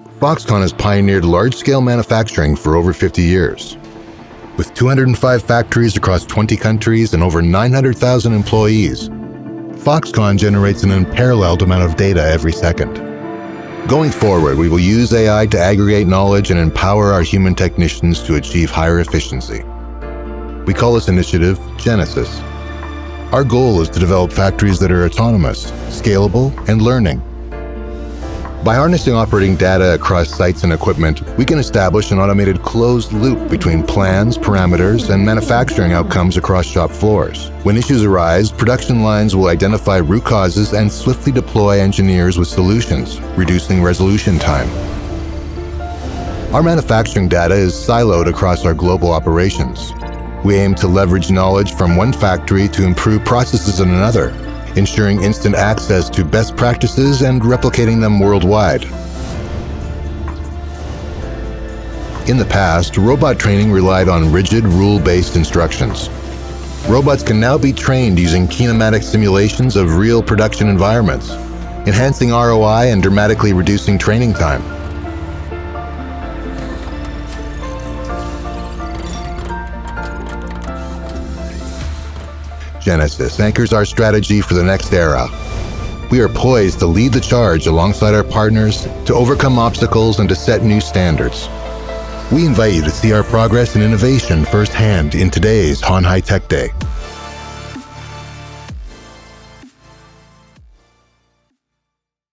FoxConn has pioneered large-scale manufacturing for over 50 years. With 205 factories across 20 countries and over 900,000 employees, FoxConn generates an unparalleled amount of data every second. Going forward, we will use AI to aggregate knowledge and empower our human technicians to achieve higher efficiency. We call this initiative Genesis. Our goal is to develop factories that are autonomous, scalable, and learning. By harnessing operating data across sites and equipment, we can establish an automated closed loop between plans, parameters, and manufacturing outcomes across shop floors. When issues arise, production lines will identify root causes and swiftly deploy engineers with solutions, reducing resolution time. Our manufacturing data is siloed across our global operations. We aim to leverage knowledge from one factory to improve processes in another, ensuring instant access to best practices and replicating them worldwide. In the past, robot training relied on rigid, rule-based instructions. Robots can now be trained using kinematic simulations of real production environments, enhancing ROI and dramatically reducing training time. Genesis anchors our strategy for the next era. We are poised to lead the charge alongside our partners to overcome obstacles and to set new standards. We invite you to see our progress and innovation firsthand in today's Han High Tech Day.